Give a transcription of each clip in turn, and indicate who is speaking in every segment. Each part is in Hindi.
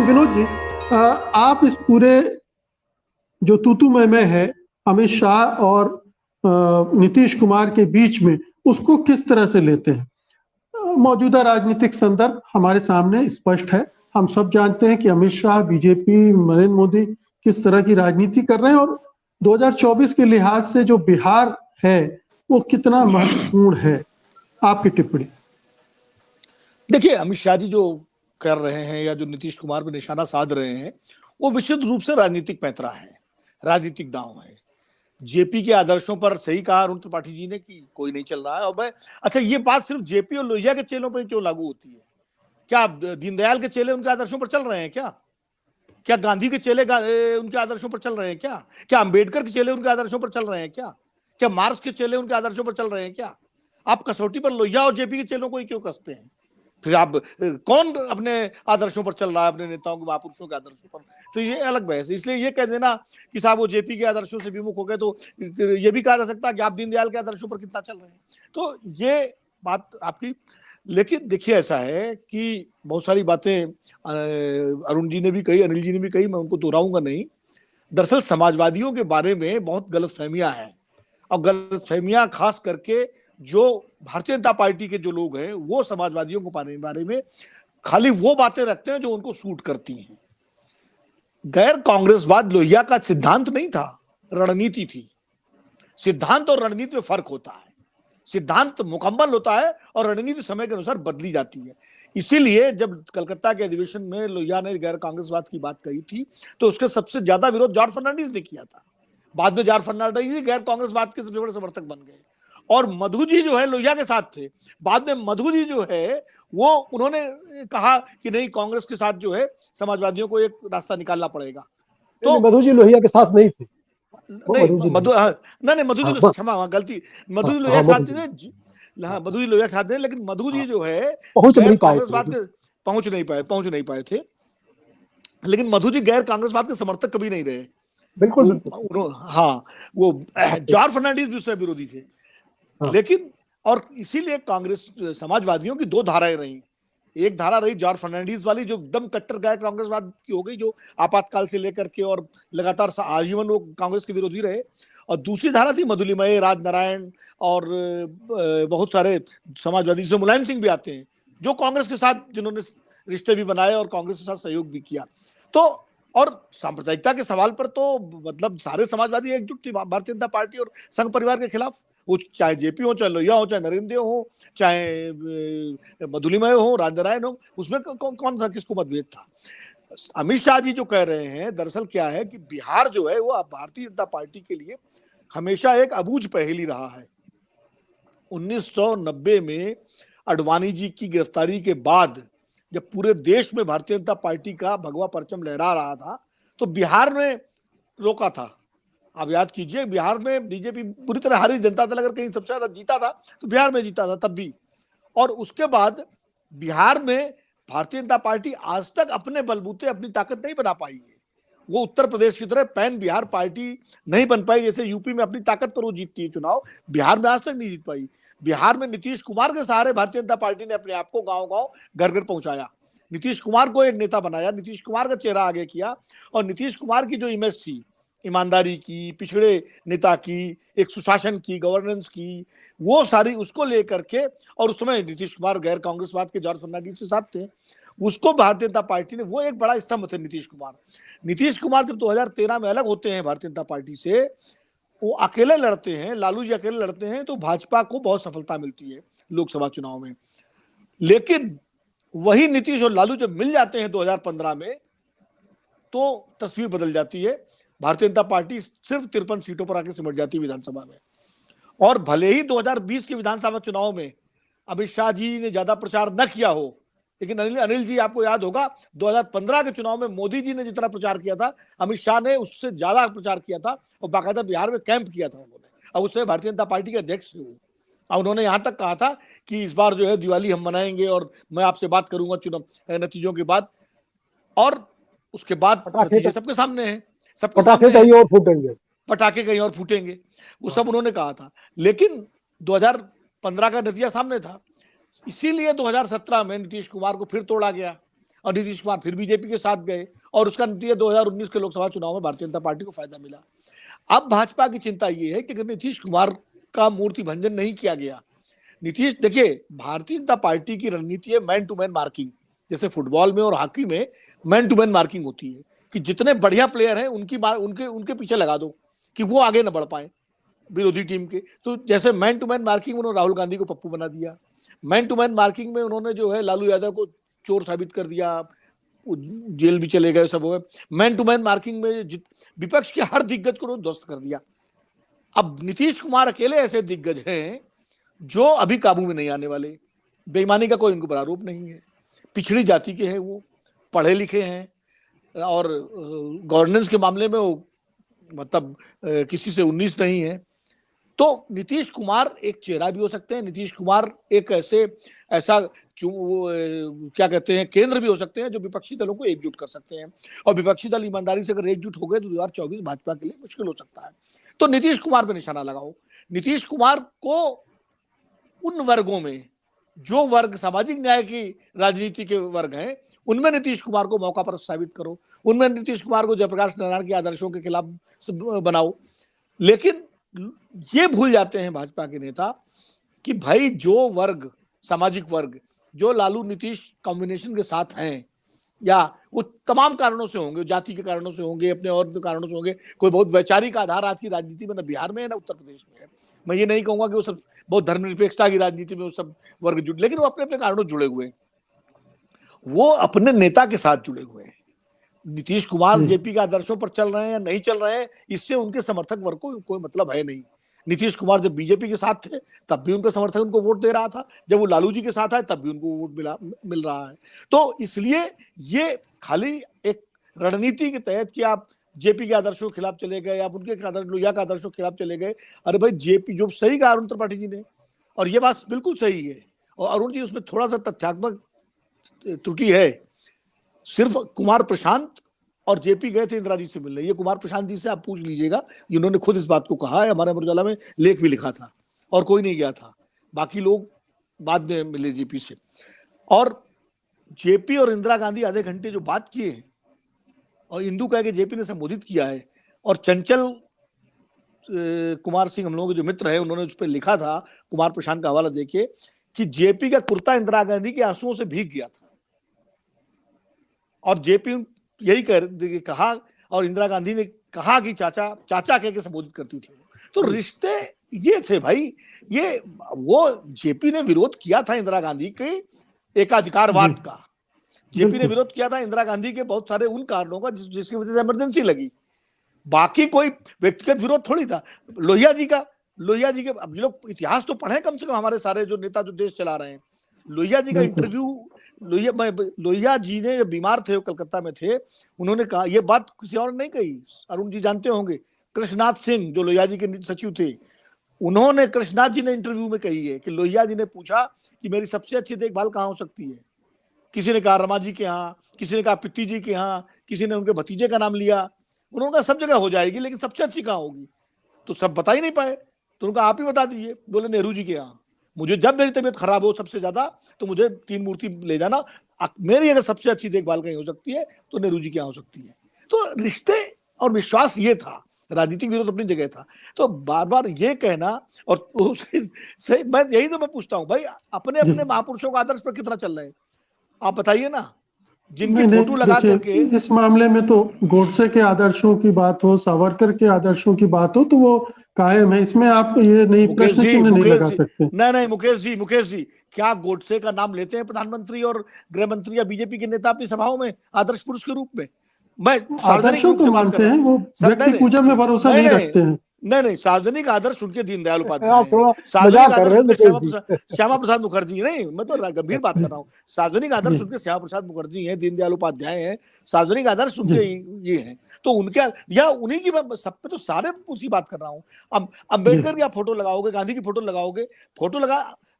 Speaker 1: विनोद जी, आप इस पूरे जो तूतू मैं है अमित शाह और नीतीश कुमार के बीच में, उसको किस तरह से लेते हैं? मौजूदा राजनीतिक संदर्भ हमारे सामने स्पष्ट है। हम सब जानते हैं कि अमित शाह, बीजेपी, नरेंद्र मोदी किस तरह की राजनीति कर रहे हैं और 2024 के लिहाज से जो बिहार है वो कितना महत्वपूर्ण है। आपकी टिप्पणी।
Speaker 2: देखिए, अमित शाह जी जो कर रहे हैं या जो नीतीश कुमार पर निशाना साध रहे हैं, वो विशुद्ध रूप से राजनीतिक पैंतरा है, राजनीतिक दांव है। जेपी के आदर्शों पर सही कहा अरुण त्रिपाठी जी ने कि कोई नहीं चल रहा है। और मैं अच्छा, ये बात सिर्फ जेपी और लोहिया के चेलों पर क्यों लागू होती है? क्या दीनदयाल के चेले उनके आदर्शों पर चल रहे हैं क्या? क्या गांधी के चेले उनके आदर्शों पर चल रहे हैं क्या? क्या अंबेडकर के चेले उनके आदर्शों पर चल रहे हैं क्या? क्या मार्क्स के चेले उनके आदर्शों पर चल रहे हैं क्या? आप कसौटी पर लोहिया और जेपी के चेलों को ही क्यों कसते हैं? फिर आप कौन अपने आदर्शों पर चल रहा है, अपने नेताओं के, महापुरुषों के आदर्शों पर? तो ये अलग बहस है। इसलिए ये कह देना कि साहब वो जेपी के आदर्शों से विमुख हो गए, तो ये भी कहा जा सकता है कि आप दीनदयाल के आदर्शों पर कितना चल रहे हैं। तो ये बात आपकी, लेकिन देखिए ऐसा है कि बहुत सारी बातें अरुण जी ने भी कही, अनिल जी ने भी कही, मैं उनको दोहराऊंगा नहीं। दरअसल समाजवादियों के बारे में बहुत गलतफहमियां हैं, और गलतफहमियां खास करके जो भारतीय जनता पार्टी के जो लोग हैं वो समाजवादियों को बारे में खाली वो बातें रखते हैं जो उनको सूट करती हैं। गैर कांग्रेसवाद लोहिया का सिद्धांत नहीं था, रणनीति थी। सिद्धांत और रणनीति में फर्क होता है। सिद्धांत मुकम्मल होता है और रणनीति समय के अनुसार बदली जाती है। इसीलिए जब कलकत्ता के अधिवेशन में लोहिया ने गैर कांग्रेसवाद की बात कही थी, तो उसके सबसे ज्यादा विरोध जॉर्ज फर्नांडिस ने किया था। बाद में जॉर्ज फर्नांडिस ही गैर कांग्रेसवाद के सबसे बड़े समर्थक बन गए, और मधु जी जो है लोहिया के साथ थे। बाद में मधु जी जो है वो उन्होंने कहा कि नहीं, कांग्रेस के साथ जो है समाजवादियों को एक रास्ता निकालना पड़ेगा।
Speaker 3: तो मधु जी लोहिया के साथ नहीं थे।
Speaker 2: नहीं, मधु नहीं, मधु जी तो क्षमा गलती, मधु जी लोहिया के साथ थे। हाँ, मधु जी लोहिया के साथ थे, लेकिन मधु जी जो है कांग्रेसवाद के पहुंच नहीं पाए थे। लेकिन मधु जी गैर कांग्रेसवाद के समर्थक कभी नहीं रहे।
Speaker 3: बिल्कुल।
Speaker 2: हाँ, वो जॉर्ज फर्नांडिस भी उससे विरोधी थे। लेकिन और इसीलिए कांग्रेस समाजवादियों की दो धाराएं रही। एक धारा रही जॉर्ज फर्नांडिस वाली, जो एकदम कट्टर गैर कांग्रेसवाद की हो गई, जो आपातकाल से लेकर के और लगातार आजीवन वो कांग्रेस के विरोधी रहे। और दूसरी धारा थी मधुलिमय, राजनारायण और बहुत सारे समाजवादी से मुलायम सिंह भी आते हैं, जो कांग्रेस के साथ जिन्होंने रिश्ते भी बनाए और कांग्रेस के साथ सहयोग भी किया। तो और सांप्रदायिकता के सवाल पर तो मतलब सारे समाजवादी एकजुट थी भारतीय जनता पार्टी और संघ परिवार के खिलाफ। वो चाहे जेपी हो, चाहे लोहिया हो, चाहे नरेंद्र हो, चाहे मधुलिमय हो, राजनारायण हो, उसमें कौन सा किसको मतभेद था? अमित शाह जी जो कह रहे हैं, दरअसल क्या है कि बिहार जो है वो भारतीय जनता पार्टी के लिए हमेशा एक अबूझ पहेली रहा है। 1990 में अडवाणी जी की गिरफ्तारी के बाद जब पूरे देश में भारतीय जनता पार्टी का भगवा परचम लहरा रहा था, तो बिहार में रोका था। आप याद कीजिए, बिहार में बीजेपी पूरी तरह हारी, जनता दल अगर कहीं सबसे ज्यादा जीता था तो बिहार में जीता था तब भी। और उसके बाद बिहार में भारतीय जनता पार्टी आज तक अपने बलबूते अपनी ताकत नहीं बना पाई है। वो उत्तर प्रदेश की तरह पैन बिहार पार्टी नहीं बन पाई, जैसे यूपी में अपनी ताकत पर वो जीतती है चुनाव, बिहार में आज तक नहीं जीत पाई। बिहार में नीतीश कुमार के सहारे भारतीय जनता पार्टी ने अपने आप को गांव-गांव, घर-घर पहुंचाया। नीतीश कुमार को एक नेता बनाया, नीतीश कुमार का चेहरा आगे किया, और नीतीश कुमार की जो इमेज थी ईमानदारी की, पिछड़े नेता की, एक सुशासन की, गवर्नेंस की, वो सारी उसको लेकर के, और उस समय नीतीश कुमार गैर कांग्रेसवाद के जॉर्ज फर्नांडिस के साथ थे, उसको भारतीय जनता पार्टी ने, वो एक बड़ा स्तंभ थे नीतीश कुमार। नीतीश कुमार जब 2013 में अलग होते हैं भारतीय जनता पार्टी से, वो अकेले लड़ते हैं, लालू जी अकेले लड़ते हैं, तो भाजपा को बहुत सफलता मिलती है लोकसभा चुनाव में। लेकिन वही नीतीश और लालू जब मिल जाते हैं 2015 में, तो तस्वीर बदल जाती है। भारतीय जनता पार्टी सिर्फ 53 सीटों पर आके सिमट जाती है विधानसभा में। और भले ही 2020 के विधानसभा चुनाव में अमित शाह जी ने ज्यादा प्रचार न किया हो, लेकिन अनिल जी आपको याद होगा 2015 के चुनाव में मोदी जी ने जितना प्रचार किया था, अमित शाह ने उससे ज्यादा प्रचार किया था, और बाकायदा बिहार में कैंप किया था उन्होंने। और उससे भारतीय जनता पार्टी के अध्यक्ष थे वो, और उन्होंने यहां तक कहा था कि इस बार जो है दिवाली हम मनाएंगे और मैं आपसे बात करूंगा चुनाव नतीजों के बाद। और उसके बाद नतीजे सबके सामने हैं, सबके सामने कहीं और फूटेंगे, पटाखे कहीं और फूटेंगे, वो सब उन्होंने कहा था। लेकिन 2015 का नतीजा सामने था, इसीलिए 2017 में नीतीश कुमार को फिर तोड़ा गया। और नीतीश कुमार फिर बीजेपी के साथ गए और उसका नतीजा 2019 के लोकसभा चुनाव में भारतीय जनता पार्टी को फायदा मिला। अब भाजपा की चिंता ये है कि अगर नीतीश कुमार का मूर्ति भंजन नहीं किया गया, नीतीश, देखिए भारतीय जनता पार्टी की रणनीति है मैन टू मैन मार्किंग, जैसे फुटबॉल में और हॉकी में मैन टू मैन मार्किंग होती है कि जितने बढ़िया प्लेयर हैं उनके पीछे लगा दो कि वो आगे न बढ़ पाए विरोधी टीम के। तो जैसे मैन टू मैन मार्किंग में उन्होंने राहुल गांधी को पप्पू बना दिया, मैन टू मैन मार्किंग में उन्होंने जो है लालू यादव को चोर साबित कर दिया, जेल भी चले गए, सब हो गए। मैन टू मैन मार्किंग में विपक्ष के हर दिग्गज को उन्होंने ध्वस्त कर दिया। अब नीतीश कुमार अकेले ऐसे दिग्गज हैं जो अभी काबू में नहीं आने वाले। बेईमानी का कोई इनको पर आरोप नहीं है, पिछड़ी जाति के हैं, वो पढ़े लिखे हैं और गवर्नेंस के मामले में वो मतलब किसी से 19 नहीं है। तो नीतीश कुमार एक चेहरा भी हो सकते हैं, नीतीश कुमार एक ऐसा क्या कहते हैं केंद्र भी हो सकते हैं जो विपक्षी दलों को एकजुट कर सकते हैं, और विपक्षी दल ईमानदारी से अगर एकजुट हो गए तो 2024 भाजपा के लिए मुश्किल हो सकता है। तो नीतीश कुमार पे निशाना लगाओ। नीतीश कुमार को उन वर्गों में, जो वर्ग सामाजिक न्याय की राजनीति के वर्ग हैं, उनमें नीतीश कुमार को मौका पर साबित करो, उनमें नीतीश कुमार को जयप्रकाश नारायण के आदर्शों के खिलाफ बनाओ। लेकिन ये भूल जाते हैं भाजपा के नेता कि भाई जो वर्ग, सामाजिक वर्ग जो लालू नीतीश कॉम्बिनेशन के साथ हैं, या वो तमाम कारणों से होंगे, जाति के कारणों से होंगे, अपने और कारणों से होंगे, कोई बहुत वैचारिक आधार आज की राजनीति में ना बिहार में है ना उत्तर प्रदेश में है। मैं ये नहीं कहूंगा कि वो सब बहुत धर्मनिरपेक्षता की राजनीति में वो सब वर्ग जुड़े, लेकिन वो अपने अपने कारणों जुड़े हुए हैं, वो अपने नेता के साथ जुड़े हुए हैं। नीतीश कुमार जेपी के आदर्शों पर चल रहे हैं या नहीं चल रहे हैं, इससे उनके समर्थक वर्ग को कोई मतलब है नहीं। नीतीश कुमार जब बीजेपी के साथ थे तब भी उनका समर्थक उनको वोट दे रहा था, जब वो लालू जी के साथ आए तब भी उनको वोट मिल रहा है। तो इसलिए ये खाली एक रणनीति के तहत कि आप जेपी के आदर्शों के खिलाफ चले गए, आप उनके लोहिया के आदर्शों के खिलाफ चले गए। अरे भाई जेपी, जो सही कहा अरुण त्रिपाठी जी ने, और ये बात बिल्कुल सही है, और अरुण जी उसमें थोड़ा सा तथ्यात्मक त्रुटि है। सिर्फ कुमार प्रशांत और जेपी गए थे इंदिरा जी से मिलने। ये कुमार प्रशांत जी से आप पूछ लीजिएगा, इन्होंने खुद इस बात को कहा है, हमारे अमर उजाला में लेख भी लिखा था, और कोई नहीं गया था, बाकी लोग बाद में मिले जेपी से। और जेपी और इंदिरा गांधी आधे घंटे जो बात किए हैं, और इंदू कह के जेपी ने संबोधित किया है, और चंचल कुमार सिंह हम लोगों के जो मित्र है उन्होंने उस पर लिखा था, कुमार प्रशांत का हवाला देखिए, कि जेपी का कुर्ता इंदिरा गांधी के आंसुओं से भीग गया था, और जेपी यही कहा, और इंदिरा गांधी ने कहा कि चाचा चाचा कह के संबोधित करती थी। तो रिश्ते ये थे भाई, ये वो जेपी ने विरोध किया था इंदिरा गांधी के एकाधिकारवाद का, जेपी ने विरोध किया था इंदिरा गांधी के बहुत सारे उन कारणों का जिसकी वजह से इमरजेंसी लगी, बाकी कोई व्यक्तिगत विरोध थोड़ी था। लोहिया जी के, अब लोग इतिहास तो पढ़े कम से कम, हमारे सारे जो नेता जो देश चला रहे हैं। लोहिया जी का इंटरव्यू, लोहिया जी ने जब बीमार थे, कलकत्ता में थे, उन्होंने कहा, ये बात किसी और ने नहीं कही, अरुण जी जानते होंगे, कृष्णनाथ सिंह जो लोहिया जी के सचिव थे, उन्होंने, कृष्णनाथ जी ने इंटरव्यू में कही है कि लोहिया जी ने पूछा कि मेरी सबसे अच्छी देखभाल कहाँ हो सकती है। किसी ने कहा रमा जी के यहाँ, किसी ने कहा पित्ती जी के यहाँ, किसी ने उनके भतीजे का नाम लिया। उन्होंने कहा सब जगह हो जाएगी, लेकिन सबसे अच्छी कहाँ होगी, तो सब बता ही नहीं पाए, तो उनका आप ही बता दीजिए। बोले नेहरू जी के यहाँ। मुझे जब मेरी तबीयत खराब हो सबसे ज्यादा, तो मुझे 3 मूर्ति ले जाना, मेरी अगर सबसे अच्छी देखभाल कहीं हो सकती है तो नेहरू जी की यहाँ हो सकती है। तो रिश्ते और विश्वास ये था, राजनीतिक विरोध अपनी जगह था। तो बार बार ये कहना, और मैं यही तो मैं पूछता हूँ भाई, अपने अपने महापुरुषों का आदर्श पर कितना चल रहे हैं आप बताइए ना, जिनकी फोटो लगा करके।
Speaker 1: इस मामले में तो गोडसे के आदर्शों की बात हो, सावरकर के आदर्शों की बात हो, तो वो कायम है, इसमें आप ये नहीं प्रश्न चिन्ह नहीं लगा सकते।
Speaker 2: नहीं मुकेश जी, क्या गोडसे का नाम लेते हैं प्रधानमंत्री और गृह मंत्री या बीजेपी के नेता अपनी सभाओं में आदर्श पुरुष के रूप में? मैं सार्वजनिक रूप से बात कर रहा हूं,
Speaker 1: वो व्यक्ति पूजा में भरोसा नहीं रखते हैं।
Speaker 2: नहीं, सार्वजनिक आदर्श उनके दीनदयाल उपाध्याय, सार्वजनिक आदर्श श्यामा प्रसाद मुखर्जी, नहीं मैं तो गंभीर बात कर रहा हूँ, सार्वजनिक आदर्श उनके श्यामा प्रसाद मुखर्जी हैं, दीनदयाल उपाध्याय हैं, सार्वजनिक आदर्श उनके ये हैं। तो उनके या उन्हीं की, सब पे तो सारे उसी बात कर रहा हूँ। अब अम्बेडकर की आप फोटो लगाओगे, गांधी की फोटो लगाओगे, फोटो लगा,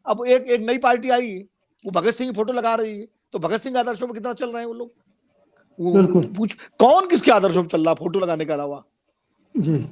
Speaker 2: अब एक नई पार्टी आई है, वो भगत सिंह की फोटो लगा रही है, तो भगत सिंह के आदर्शों में कितना चल रहे हैं वो लोग? पूछ कौन किसके आदर्शों में चल रहा फोटो लगाने के अलावा?
Speaker 1: जी।